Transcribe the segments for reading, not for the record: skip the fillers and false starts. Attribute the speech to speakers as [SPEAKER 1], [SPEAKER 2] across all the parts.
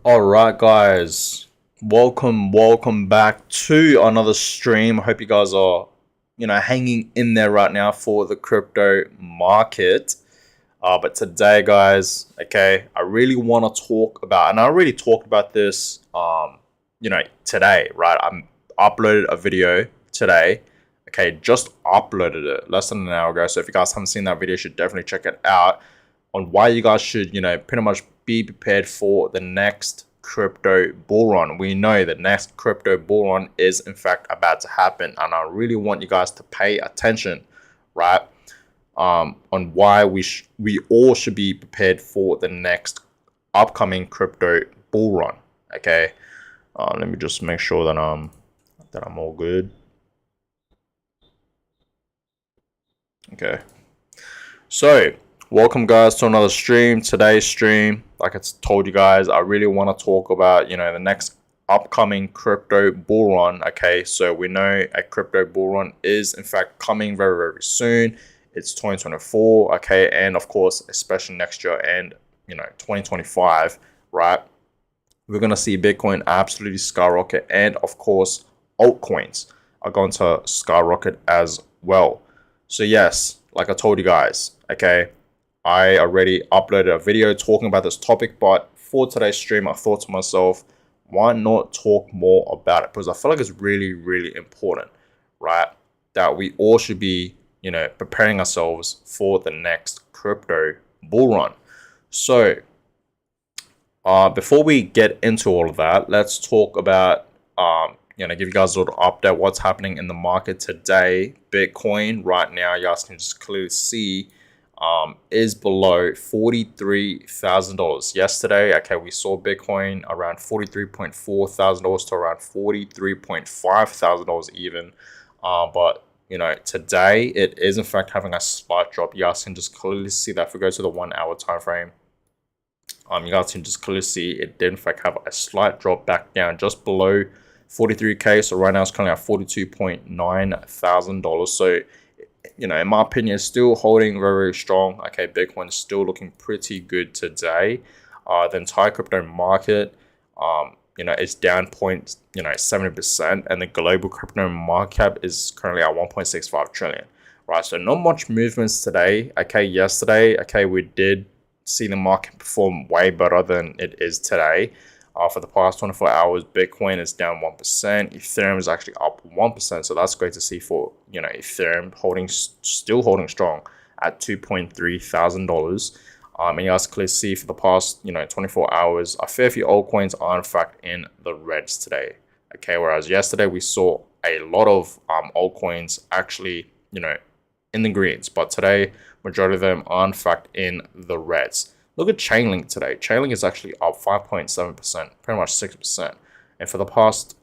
[SPEAKER 1] All right, guys. Welcome back to another stream. I hope you guys are, hanging in there right now for the crypto market. But today, guys, okay, I really want to talk about, and I already talked about this, today, right? I'm uploaded a video today. Okay, just uploaded it less than an hour ago. So if you guys haven't seen that video, you should definitely check it out on why you guys should, pretty much be prepared for the next crypto bull run. We know the next crypto bull run is in fact about to happen, and I really want you guys to pay attention, right? On why we all should be prepared for the next upcoming crypto bull run. Okay, let me just make sure that I'm all good. Okay, so welcome guys to another stream. Today's stream, like I told you guys, I really want to talk about the next upcoming crypto bull run. Okay, so we know a crypto bull run is in fact coming very soon. It's 2024. Okay, and of course especially next year and 2025, right? We're gonna see Bitcoin absolutely skyrocket, and of course altcoins are going to skyrocket as well. So yes, like I told you guys, okay, I already uploaded a video talking about this topic, but for today's stream, I thought to myself, why not talk more about it? Because I feel like it's really important, right? That we all should be, preparing ourselves for the next crypto bull run. So, before we get into all of that, let's talk about, give you guys a little update what's happening in the market today. Bitcoin right now, you guys can just clearly see, is below $43,000. Yesterday, okay, we saw Bitcoin around $43,400 to around $43,500 even. But today it is in fact having a slight drop. You guys can just clearly see that if we go to the 1 hour time frame. You guys can just clearly see it did in fact have a slight drop back down just below 43K. So right now it's currently at $42,900. So in my opinion, it's still holding very strong. Okay, Bitcoin is still looking pretty good today. The entire crypto market, is down 70%, and the global crypto market cap is currently at 1.65 trillion. Right, so not much movements today. Okay, yesterday, okay, we did see the market perform way better than it is today. For the past 24 hours, Bitcoin is down 1%. Ethereum is actually up 1%. So that's great to see for, Ethereum still holding strong at $2,300. And you guys clearly see for the past, 24 hours, a fair few altcoins are in fact in the reds today. Okay, whereas yesterday we saw a lot of altcoins actually, in the greens, but today majority of them are in fact in the reds. Look at Chainlink today. Chainlink is actually up 5.7%, pretty much 6%. And for the past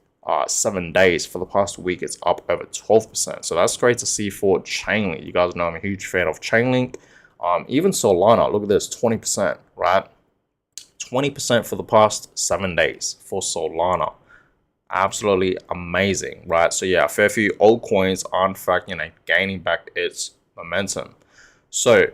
[SPEAKER 1] 7 days, for the past week, it's up over 12%. So that's great to see for Chainlink. You guys know I'm a huge fan of Chainlink. Even Solana, look at this, 20%, right? 20% for the past 7 days for Solana. Absolutely amazing, right? So yeah, a fair few altcoins are in fact, gaining back its momentum. So,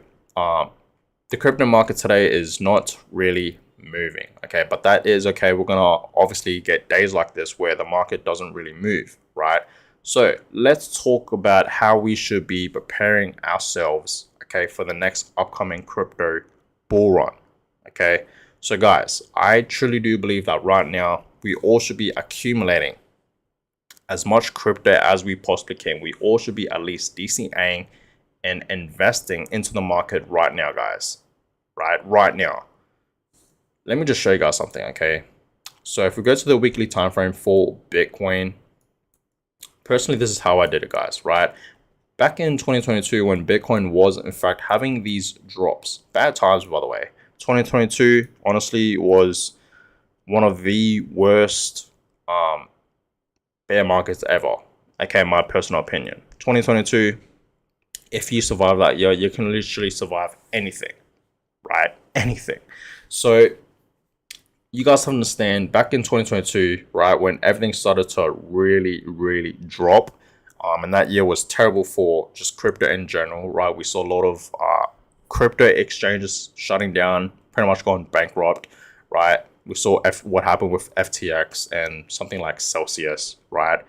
[SPEAKER 1] the crypto market today is not really moving, okay, but that is okay. We're gonna obviously get days like this where the market doesn't really move, right? So let's talk about how we should be preparing ourselves, okay, for the next upcoming crypto bull run. Okay, so guys, I truly do believe that right now we all should be accumulating as much crypto as we possibly can. We all should be at least DCAing and investing into the market right now, guys. Right now. Let me just show you guys something, okay? So if we go to the weekly time frame for Bitcoin, personally, this is how I did it, guys, right? Back in 2022, when Bitcoin was in fact having these drops, bad times, by the way. 2022, honestly, was one of the worst bear markets ever. Okay, my personal opinion. 2022, if you survive that year, you can literally survive anything, right? Anything. So you guys have to understand, back in 2022, right, when everything started to really drop, and that year was terrible for just crypto in general, right? We saw a lot of crypto exchanges shutting down, pretty much going bankrupt, right? we saw what happened with FTX and something like Celsius, right?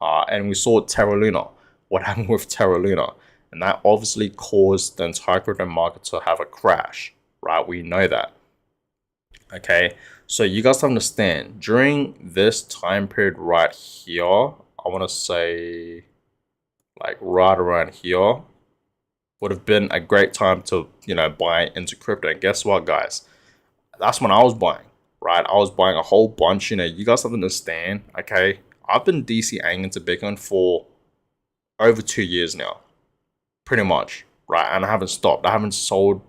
[SPEAKER 1] And we saw Terra Luna, what happened with Terra Luna. And that obviously caused the entire crypto market to have a crash, right? We know that. Okay, so you guys understand, during this time period right here, I want to say like right around here, would have been a great time to, buy into crypto. And guess what, guys? That's when I was buying, right? I was buying a whole bunch. You guys have to understand, okay? I've been DCAing into Bitcoin for over 2 years now, pretty much, right? And I haven't stopped. I haven't sold,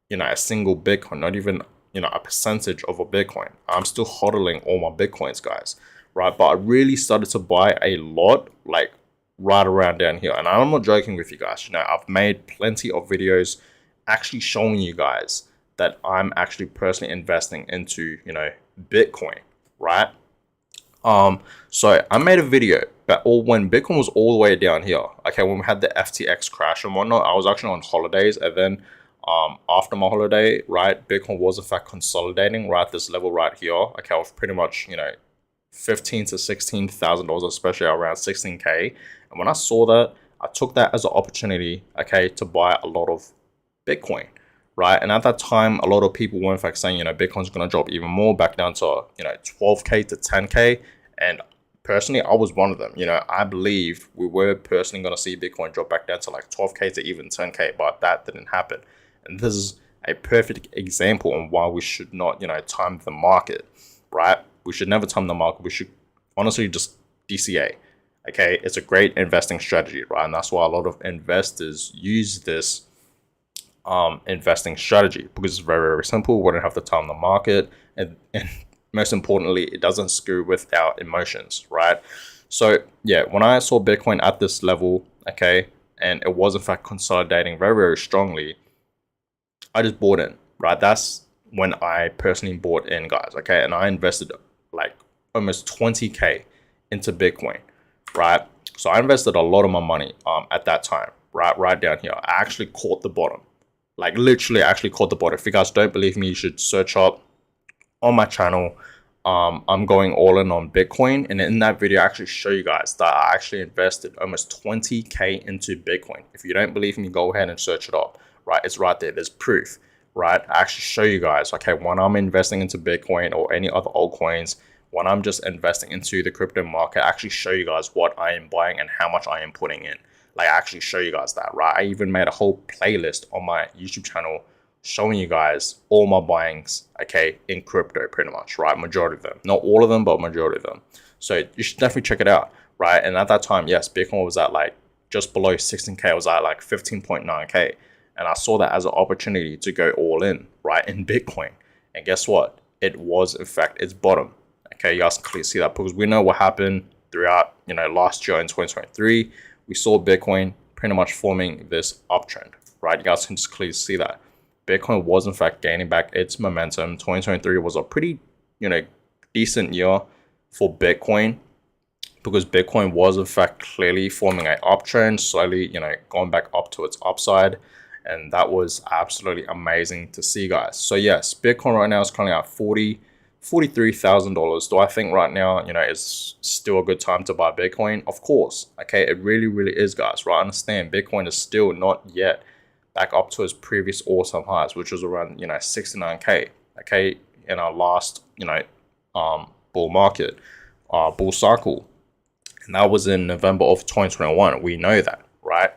[SPEAKER 1] a single Bitcoin, not even, a percentage of a Bitcoin. I'm still hodling all my Bitcoins, guys, right? But I really started to buy a lot, like right around down here. And I'm not joking with you guys. I've made plenty of videos actually showing you guys that I'm actually personally investing into, Bitcoin, right? So I made a video, but when Bitcoin was all the way down here, okay, when we had the FTX crash and whatnot, I was actually on holidays, and then after my holiday, right, Bitcoin was in fact consolidating right at this level right here, okay, with pretty much, $15,000 to $16,000, especially around 16K. And when I saw that, I took that as an opportunity, okay, to buy a lot of Bitcoin, right? And at that time, a lot of people were in fact saying, Bitcoin's going to drop even more back down to, 12K to 10K. And personally, I was one of them. I believe we were personally going to see Bitcoin drop back down to like 12K to even 10K, but that didn't happen. And this is a perfect example on why we should not, time the market, right? We should never time the market. We should honestly just DCA. Okay, it's a great investing strategy, right? And that's why a lot of investors use this investing strategy, because it's very, very simple. We don't have to time the market, and most importantly, it doesn't screw with our emotions, right? So yeah, when I saw Bitcoin at this level, okay, and it was in fact consolidating very, very strongly, I just bought in, right? That's when I personally bought in, guys, okay? And I invested like almost 20K into Bitcoin, right? So I invested a lot of my money at that time, right down here. I actually caught the bottom, like literally actually caught the bottom. If you guys don't believe me, you should search up on my channel. I'm going all in on Bitcoin, and in that video I actually show you guys that I actually invested almost 20K into Bitcoin. If you don't believe me, go ahead and search it up, right? It's right there. There's proof, right? I actually show you guys, okay, when I'm investing into Bitcoin or any other altcoins, when I'm just investing into the crypto market, I actually show you guys what I am buying and how much I am putting in. Like, I actually show you guys that, right? I even made a whole playlist on my YouTube channel showing you guys all my buyings, okay, in crypto, pretty much, right? Majority of them, not all of them, but majority of them. So you should definitely check it out, right? And at that time, yes, Bitcoin was at like just below 16K. It was at like 15.9K. And I saw that as an opportunity to go all in, right, in Bitcoin. And guess what? It was, in fact, its bottom. Okay, you guys can clearly see that, because we know what happened throughout, last year in 2023. We saw Bitcoin pretty much forming this uptrend, right? You guys can just clearly see that. Bitcoin was, in fact, gaining back its momentum. 2023 was a pretty, decent year for Bitcoin, because Bitcoin was, in fact, clearly forming an uptrend, slowly, going back up to its upside. And that was absolutely amazing to see, guys. So yes, Bitcoin right now is currently at $43,000. Do I think right now, is still a good time to buy Bitcoin? Of course. Okay, it really, really is, guys, right? Understand, Bitcoin is still not yet back up to its previous all-time highs, which was around, 69K, okay, in our last, bull market, bull cycle. And that was in November of 2021. We know that, right?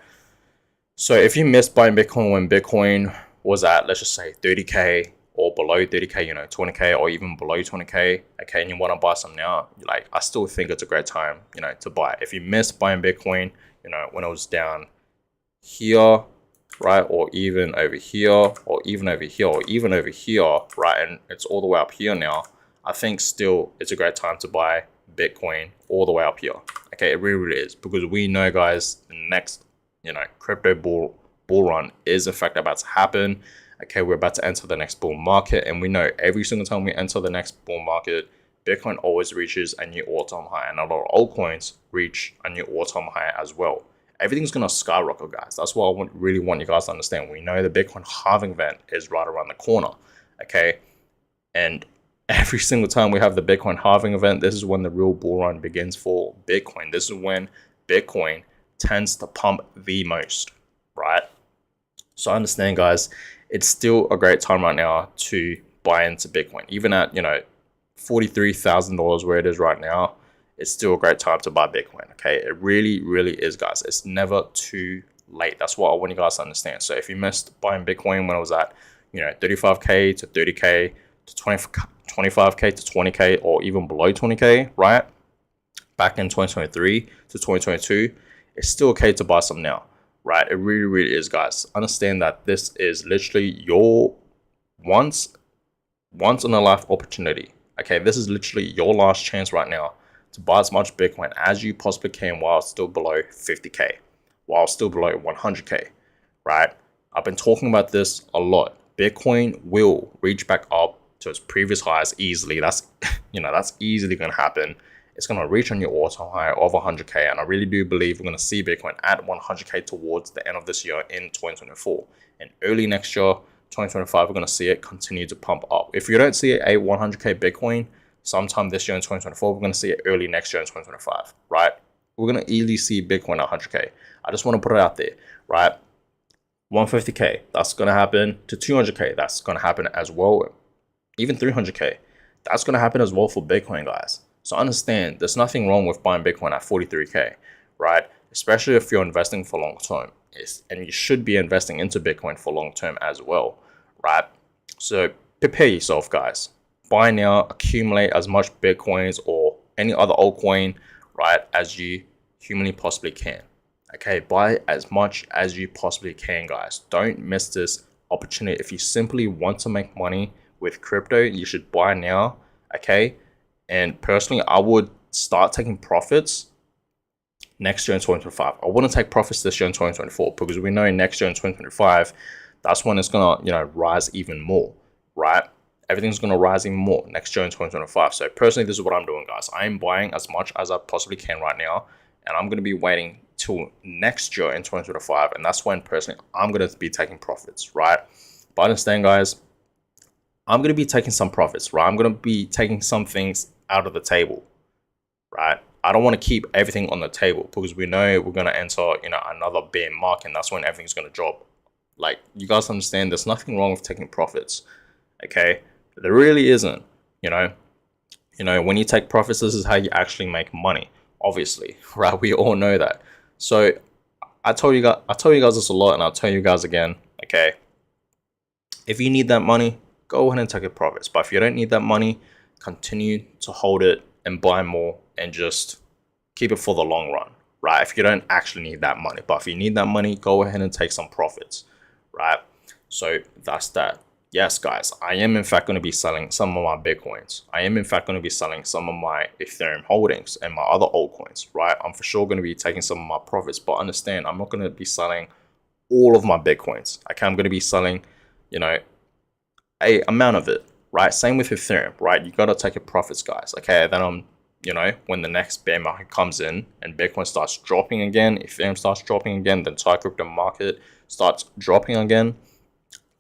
[SPEAKER 1] So if you missed buying Bitcoin when Bitcoin was at, let's just say 30K or below 30K, 20K or even below 20K, okay, and you want to buy some now, like, I still think it's a great time, to buy. If you missed buying Bitcoin, when it was down here, right, or even over here, or even over here, or even over here, right, and it's all the way up here now, I think still it's a great time to buy Bitcoin all the way up here. Okay, it really, really is, because we know, guys, the next crypto bull run is in fact about to happen. Okay, we're about to enter the next bull market, and we know every single time we enter the next bull market, Bitcoin always reaches a new all-time high, and a lot of altcoins reach a new all-time high as well. Everything's gonna skyrocket, guys. That's what I really want you guys to understand. We know the Bitcoin halving event is right around the corner, okay, and every single time we have the Bitcoin halving event, this is when the real bull run begins for Bitcoin. This is when Bitcoin tends to pump the most, right? So I understand, guys, it's still a great time right now to buy into Bitcoin. Even at, $43,000 where it is right now, it's still a great time to buy Bitcoin, okay? It really, really is, guys. It's never too late. That's what I want you guys to understand. So if you missed buying Bitcoin when it was at, 35K to 30K to 25K to 20K or even below 20K, right? Back in 2023 to 2022, it's still okay to buy some now, right? It really, really is, guys. Understand that this is literally your once in a life opportunity. Okay, this is literally your last chance right now to buy as much Bitcoin as you possibly can while still below 50K, while still below 100K, right? I've been talking about this a lot. Bitcoin will reach back up to its previous highs easily. That's, that's easily going to happen. It's going to reach on your all-time high of 100K. And I really do believe we're going to see Bitcoin at 100K towards the end of this year in 2024. And early next year, 2025, we're going to see it continue to pump up. If you don't see a 100K Bitcoin sometime this year in 2024, we're going to see it early next year in 2025, right? We're going to easily see Bitcoin at 100K. I just want to put it out there, right? 150K, that's going to happen to 200K. That's going to happen as well. Even 300K, that's going to happen as well for Bitcoin, guys. So understand, there's nothing wrong with buying Bitcoin at 43K, right? Especially if you're investing for long term. And you should be investing into Bitcoin for long term as well, right? So prepare yourself, guys. Buy now, accumulate as much Bitcoins or any other altcoin, right, as you humanly possibly can. Okay, buy as much as you possibly can, guys. Don't miss this opportunity. If you simply want to make money with crypto, you should buy now, okay? And personally, I would start taking profits next year in 2025. I wouldn't take profits this year in 2024 because we know next year in 2025, that's when it's gonna, rise even more, right? Everything's gonna rise even more next year in 2025. So personally, this is what I'm doing, guys. I am buying as much as I possibly can right now, and I'm gonna be waiting till next year in 2025, and that's when personally I'm gonna be taking profits, right? But understand, guys, I'm gonna be taking some profits, right? I'm gonna be taking some things out of the table, right? I don't want to keep everything on the table because we know we're going to enter, another bear market, and that's when everything's going to drop. Like, you guys understand, there's nothing wrong with taking profits, okay? There really isn't, when you take profits, this is how you actually make money, obviously, right? We all know that. So I tell you guys this a lot, and I'll tell you guys again, okay? If you need that money, go ahead and take your profits. But if you don't need that money, continue to hold it and buy more and just keep it for the long run, right? If you don't actually need that money, but if you need that money, go ahead and take some profits, right? So that's that. Yes, guys, I am in fact going to be selling some of my Bitcoins. I am in fact going to be selling some of my Ethereum holdings and my other altcoins, right? I'm for sure going to be taking some of my profits, but understand, I'm not going to be selling all of my Bitcoins. Okay, I'm going to be selling, a amount of it, right? Same with Ethereum, right? You got to take your profits, guys. Okay, then when the next bear market comes in and Bitcoin starts dropping again, Ethereum starts dropping again, then entire crypto market starts dropping again,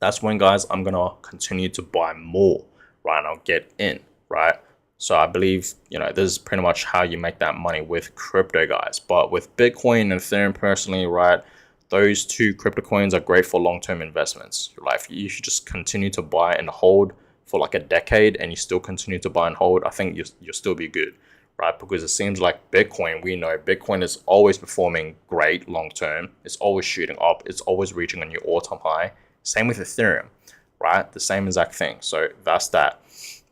[SPEAKER 1] that's when, guys, I'm gonna continue to buy more, right? And I'll get in, right? So I believe, this is pretty much how you make that money with crypto, guys. But with Bitcoin and Ethereum personally, right, those two crypto coins are great for long-term investments. Like, you should just continue to buy and hold for like a decade, and you still continue to buy and hold. I think you'll still be good, right? Because it seems like Bitcoin, we know Bitcoin is always performing great long-term. It's always shooting up. It's always reaching a new all-time high. Same with Ethereum, right? The same exact thing. So that's that.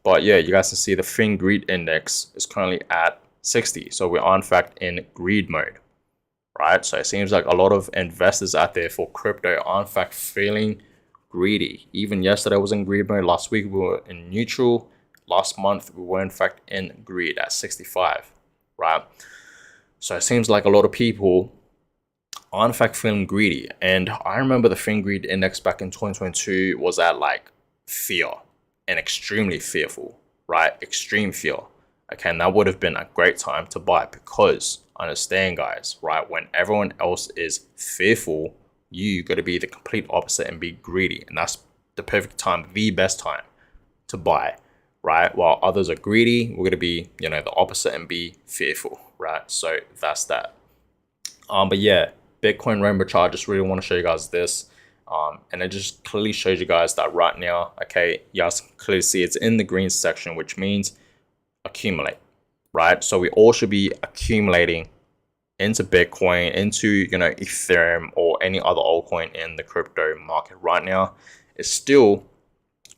[SPEAKER 1] But yeah, you guys can see the FIN Greed Index is currently at 60. So we are in fact in greed mode, right? So it seems like a lot of investors out there for crypto are in fact feeling greedy. Even yesterday was in greed mode. Last week we were in neutral. Last month we were in fact in greed at 65, right? So it seems like a lot of people are in fact feeling greedy. And I remember the FIN Greed Index back in 2022 was at like fear and extremely fearful, right? Extreme fear. Okay, and that would have been a great time to buy because understand, guys, right? When everyone else is fearful, you got to be the complete opposite and be greedy. And that's the perfect time, the best time to buy, right? While others are greedy, we're going to be, you know, the opposite and be fearful, right? So that's that. But yeah, Bitcoin Rainbow chart, just really want to show you guys this. And it just clearly shows you guys that right now, okay, you guys can clearly see it's in the green section, which means accumulate, right? So we all should be accumulating into Bitcoin, into, you know, Ethereum or any other altcoin in the crypto market right now. It's still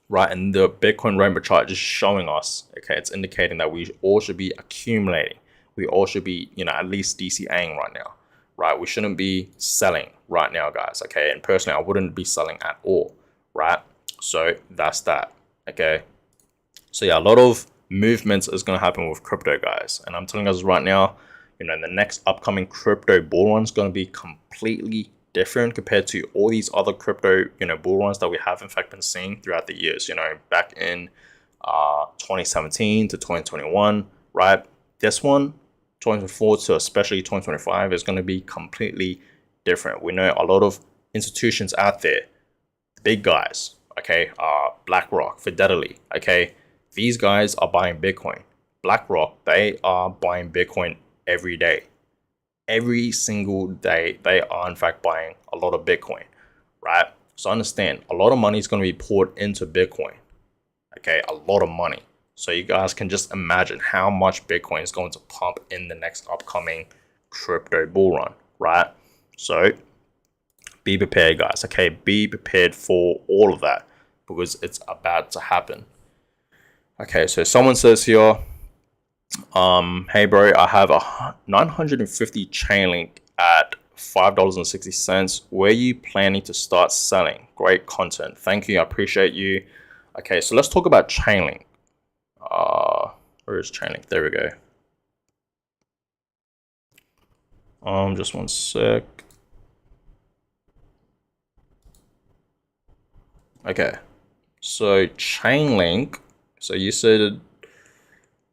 [SPEAKER 1] right, and the Bitcoin Rainbow chart just showing us, okay, it's indicating that we all should be accumulating. We all should be, you know, at least DCAing right now, right? We shouldn't be selling right now, guys, okay? And personally, I wouldn't be selling at all, right? So that's that, okay? So yeah, a lot of movements is going to happen with crypto, guys. And I'm telling you guys right now, you know, the next upcoming crypto bull run is going to be completely different compared to all these other crypto, you know, bull runs that we have in fact been seeing throughout the years, you know, back in 2017 to 2021, right? This one, 2024 to especially 2025 is going to be completely different. We know a lot of institutions out there, big guys, okay, BlackRock, Fidelity, okay, these guys are buying Bitcoin. BlackRock, they are buying Bitcoin every day. Every single day, they are in fact buying a lot of Bitcoin, right? So understand, a lot of money is going to be poured into Bitcoin, okay, a lot of money. So you guys can just imagine how much Bitcoin is going to pump in the next upcoming crypto bull run, right? So be prepared, guys, okay? Be prepared for all of that because it's about to happen. Okay, so someone says here, hey bro, I have a 950 Chainlink at $5.60. Where are you planning to start selling? Great content. Thank you. I appreciate you. Okay, so let's talk about Chainlink. Where is Chainlink? There we go. Just one sec. Okay, so Chainlink. So you said,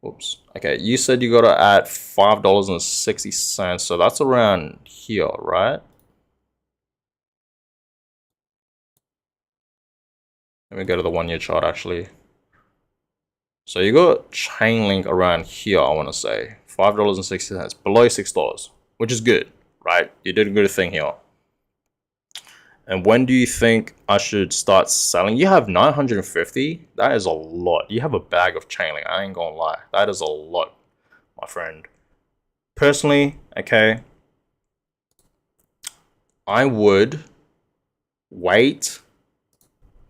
[SPEAKER 1] whoops. Okay, you said you got it at $5.60. So that's around here, right? Let me go to the 1 year chart actually. So you got Chainlink around here, I want to say. $5.60, below $6, which is good, right? You did a good thing here. And when do you think I should start selling? You have 950. That is a lot. You have a bag of Chainlink. I ain't gonna lie. That is a lot, my friend. Personally, okay, I would wait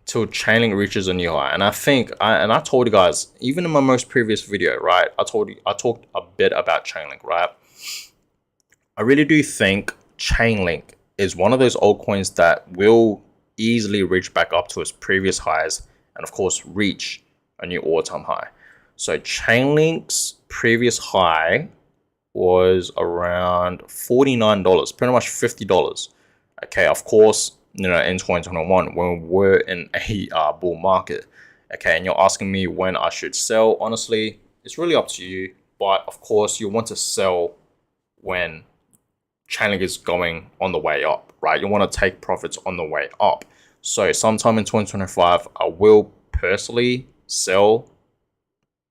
[SPEAKER 1] till Chainlink reaches a new high. And I think, I told you guys, even in my most previous video, right? I talked a bit about Chainlink, right? I really do think Chainlink is one of those altcoins that will easily reach back up to its previous highs and of course reach a new all-time high. So Chainlink's previous high was around $49, pretty much $50. Okay, of course, you know, in 2021 when we're in a bull market. Okay, and you're asking me when I should sell. Honestly, it's really up to you. But of course, you want to sell when Chainlink is going on the way up, right? You want to take profits on the way up. So sometime in 2025, I will personally sell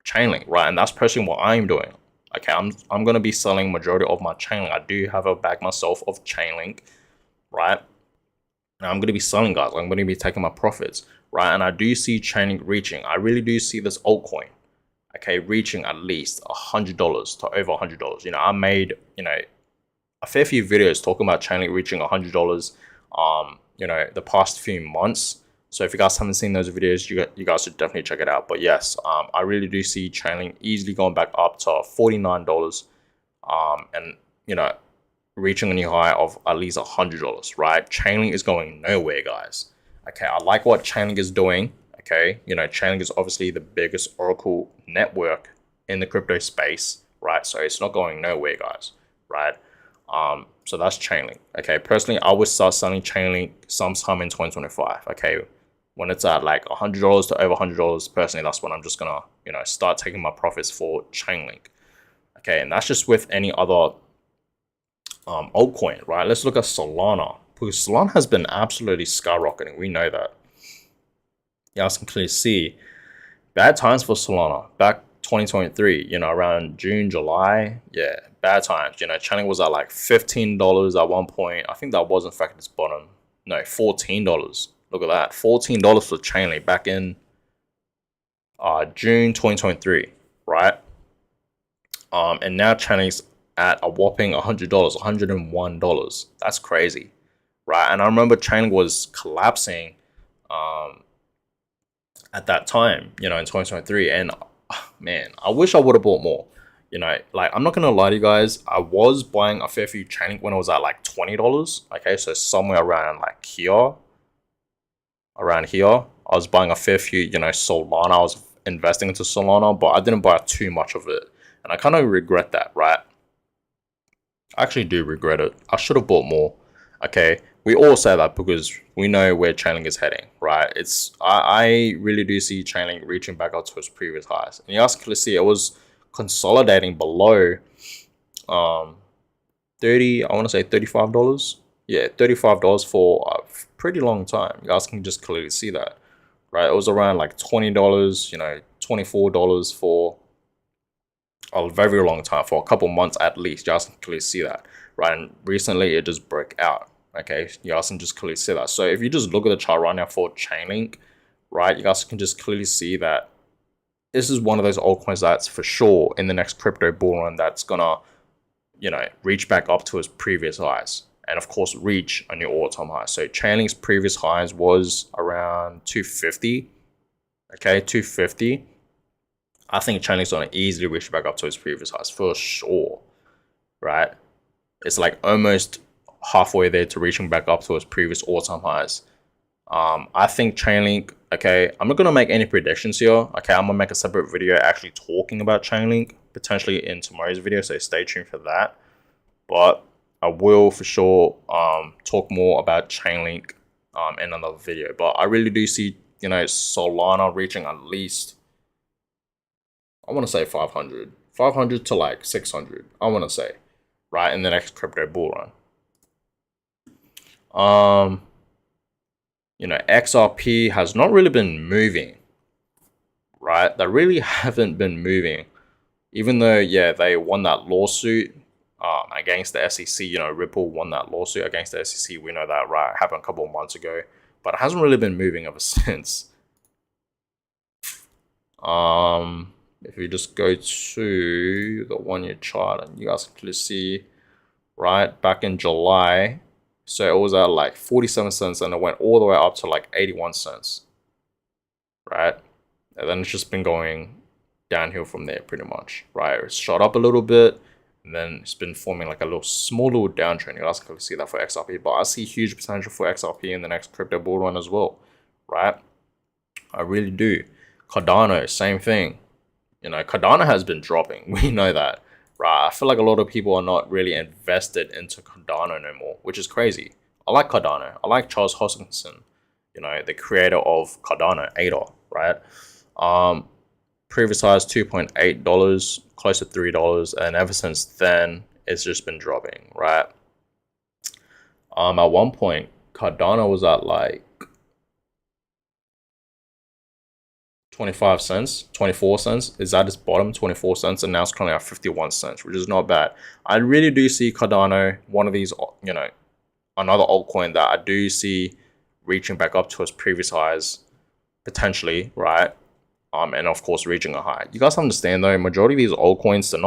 [SPEAKER 1] Chainlink, right? And that's personally what I'm doing. Okay, I'm going to be selling majority of my Chainlink. I do have a bag myself of Chainlink, right? And I'm going to be selling, guys. I'm going to be taking my profits, right? And I do see Chainlink reaching. I really do see this altcoin, okay, reaching at least $100 to over $100. You know, I made, you know, a fair few videos talking about Chainlink reaching $100, you know, the past few months. So if you guys haven't seen those videos, you guys should definitely check it out. But yes, I really do see Chainlink easily going back up to $49, and you know, reaching a new high of at least $100. Right? Chainlink is going nowhere, guys. Okay, I like what Chainlink is doing. Okay, you know, Chainlink is obviously the biggest Oracle network in the crypto space, right? So it's not going nowhere, guys. Right? So that's Chainlink. Okay, personally, I would start selling Chainlink sometime in 2025. Okay, when it's at like $100 to over $100, personally, that's when I'm just gonna, you know, start taking my profits for Chainlink. Okay, and that's just with any other altcoin, right? Let's look at Solana, because Solana has been absolutely skyrocketing. We know that. You guys can clearly see Bad times for Solana. Back 2023, around June, July. Yeah, bad times. Chainlink was at like $15 at one point. I think that was in fact its bottom. No, $14. Look at that. $14 for Chainlink back in June 2023, right? And now Chainlink's at a whopping $100, $101. That's crazy, right? And I remember Chainlink was collapsing at that time, in 2023. And man, I wish I would have bought more. Like, I'm not gonna lie to you guys, I was buying a fair few Chainlink when it was at like $20. Okay, so somewhere around like here. Around here, I was buying a fair few, Solana. I was investing into Solana, but I didn't buy too much of it. And I kind of regret that, right? I actually do regret it. I should have bought more. Okay, we all say that because we know where Chainlink is heading, right? I really do see Chainlink reaching back up to its previous highs. And you guys can see it was consolidating below 30, I want to say $35. Yeah, $35 for a pretty long time. You guys can just clearly see that, right? It was around like $20, $24 for a very long time, for a couple months at least. You guys can clearly see that, right? And recently it just broke out. Okay, you guys can just clearly see that. So if you just look at the chart right now for Chainlink, right, you guys can just clearly see that this is one of those altcoins that's for sure in the next crypto bull run that's gonna, reach back up to its previous highs, and of course reach a new all-time high. So Chainlink's previous highs was around 250. Okay, 250. I think Chainlink's gonna easily reach back up to its previous highs for sure, right? It's like almost halfway there to reaching back up to its previous all-time highs. I think Chainlink, okay, I'm not going to make any predictions here. Okay, I'm going to make a separate video actually talking about Chainlink, potentially in tomorrow's video, so stay tuned for that. But I will for sure talk more about Chainlink in another video. But I really do see, Solana reaching at least, I want to say 500 to like 600, I want to say, right, in the next crypto bull run. XRP has not really been moving, right? They really haven't been moving, even though, yeah, they won that lawsuit against the SEC. Ripple won that lawsuit against the SEC. We know that, right? It happened a couple of months ago, but it hasn't really been moving ever since. If you just go to the 1 year chart, and you guys can clearly see, right, back in July, so it was at like 47 cents and it went all the way up to like 81 cents, right? And then it's just been going downhill from there pretty much, right? It's shot up a little bit and then it's been forming like a small little downtrend. You guys can see that for XRP, but I see huge potential for XRP in the next crypto bull run as well, right? I really do. Cardano, same thing. Cardano has been dropping. We know that. Right, I feel like a lot of people are not really invested into Cardano no more, which is crazy. I like Cardano. I like Charles Hoskinson, the creator of Cardano, ADA, right? Previous highs $2.8, close to $3, and ever since then, it's just been dropping, right? At one point, Cardano was at like 25 cents, 24 cents is at its bottom, 24 cents, and now it's currently at 51 cents, which is not bad. I really do see Cardano, one of these, another altcoin that I do see reaching back up to its previous highs, potentially, right? And of course reaching a high. You guys understand though, majority of these altcoins, they're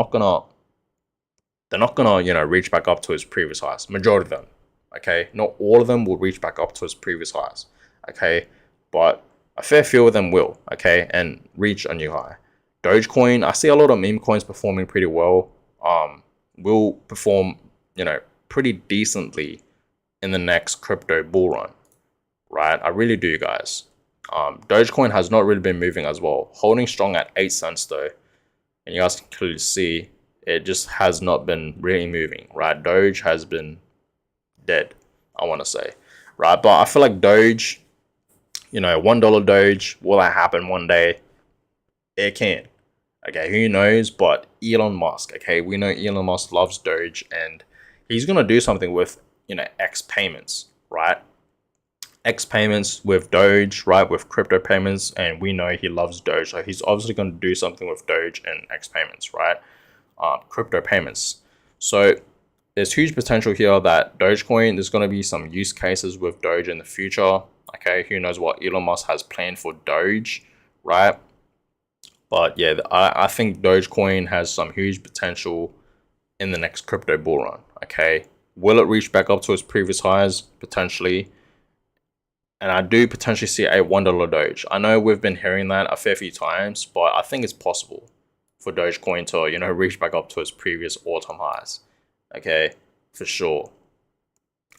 [SPEAKER 1] not gonna, reach back up to its previous highs. Majority of them, okay? Not all of them will reach back up to its previous highs, okay? But a fair few of them will, okay, and reach a new high. Dogecoin, I see a lot of meme coins performing pretty well. Will perform, pretty decently in the next crypto bull run, right? I really do, guys. Dogecoin has not really been moving as well, holding strong at 8 cents though, and you guys can clearly see it just has not been really moving, right? Doge has been dead, I want to say, right? But I feel like Doge, $1 Doge, will that happen one day? It can. Okay, who knows? But Elon Musk, okay, we know Elon Musk loves Doge and he's going to do something with, X payments, right? X payments with Doge, right? With crypto payments, and we know he loves Doge, so he's obviously going to do something with Doge and X payments, right? Crypto payments. So there's huge potential here that Dogecoin, there's going to be some use cases with Doge in the future. Okay, who knows what Elon Musk has planned for Doge, right? But yeah, I think Dogecoin has some huge potential in the next crypto bull run. Okay, will it reach back up to its previous highs? Potentially. And I do potentially see a $1 Doge. I know we've been hearing that a fair few times, but I think it's possible for Dogecoin to, you know, reach back up to its previous all-time highs. Okay, for sure.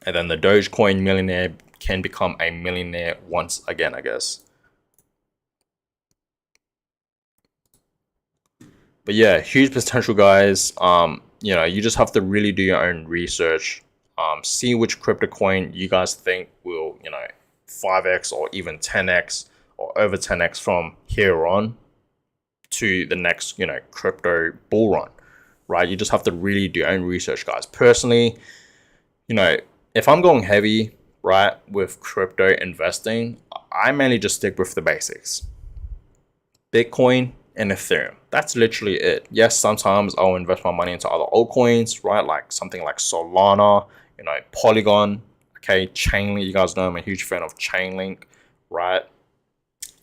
[SPEAKER 1] And then the Dogecoin millionaire can become a millionaire once again, I guess. But yeah, huge potential, guys. You know, you just have to really do your own research. See which crypto coin you guys think will, you know, 5x or even 10x or over 10x from here on to the next, you know, crypto bull run, right? You just have to really do your own research, guys. Personally, you know, if I'm going heavy, right, with crypto investing, I mainly just stick with the basics. Bitcoin and Ethereum. That's literally it. Yes, sometimes I'll invest my money into other altcoins, right? Like something like Solana, you know, Polygon, okay, Chainlink. You guys know I'm a huge fan of Chainlink, right?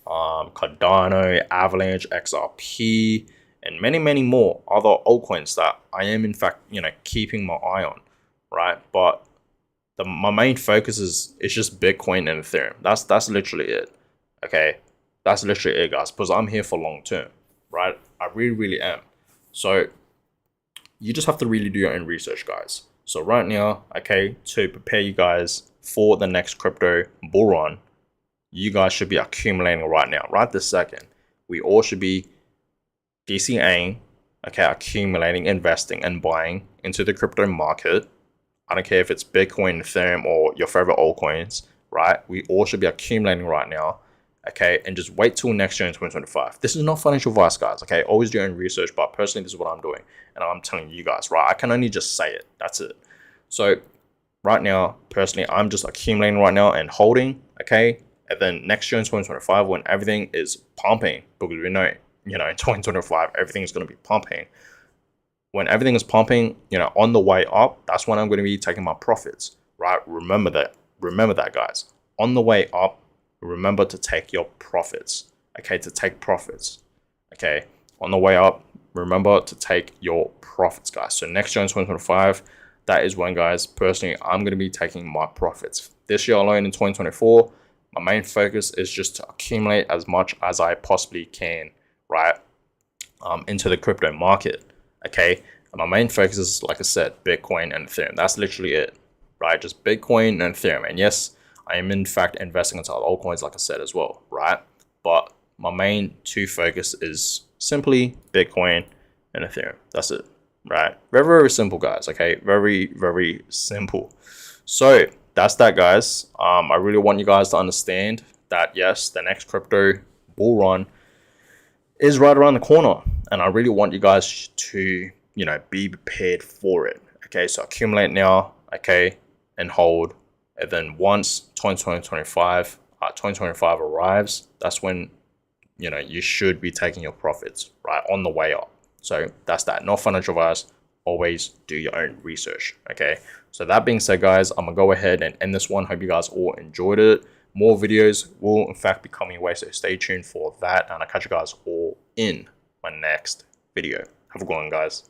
[SPEAKER 1] Cardano, Avalanche, XRP, and many, many more other altcoins that I am in fact, you know, keeping my eye on, right? But my main focus is just Bitcoin and Ethereum. That's literally it. Okay, that's literally it, guys. Because I'm here for long term, right? I really am. So you just have to really do your own research, guys. So right now, okay, to prepare you guys for the next crypto bull run, you guys should be accumulating right now, right this second. We all should be DCAing, okay, accumulating, investing, and buying into the crypto market. I don't care if it's Bitcoin, Ethereum, or your favorite altcoins, right? We all should be accumulating right now, okay? And just wait till next year in 2025. This is not financial advice, guys, okay? Always do your own research, but personally, this is what I'm doing. And I'm telling you guys, right? I can only just say it. That's it. So right now, personally, I'm just accumulating right now and holding, okay? And then next year in 2025, when everything is pumping, because we know, you know, in 2025, everything is going to be pumping. When everything is pumping, you know, on the way up, that's when I'm going to be taking my profits, right? Remember that, guys. On the way up, remember to take your profits, okay? To take profits, okay? On the way up, remember to take your profits, guys. So next year in 2025, that is when, guys, personally, I'm going to be taking my profits. This year alone in 2024, my main focus is just to accumulate as much as I possibly can, right? Into the crypto market. Okay, and my main focus is, like I said, Bitcoin and Ethereum. That's literally it, right? Just Bitcoin and Ethereum. And yes, I am in fact investing into other altcoins, like I said as well, right? But my main two focus is simply Bitcoin and Ethereum. That's it, right? Very simple, guys. Okay, very simple. So that's that, guys. I really want you guys to understand that yes, the next crypto bull run is right around the corner, and I really want you guys to, you know, be prepared for it. Okay, so accumulate now, okay, and hold, and then once 2025 arrives, that's when, you know, you should be taking your profits, right, on the way up. So that's that. No financial advice. Always do your own research. Okay, so that being said, guys, I'm gonna go ahead and end this one. Hope you guys all enjoyed it. More videos will in fact be coming away, so stay tuned for that, and I'll catch you guys all in my next video. Have a good one, guys.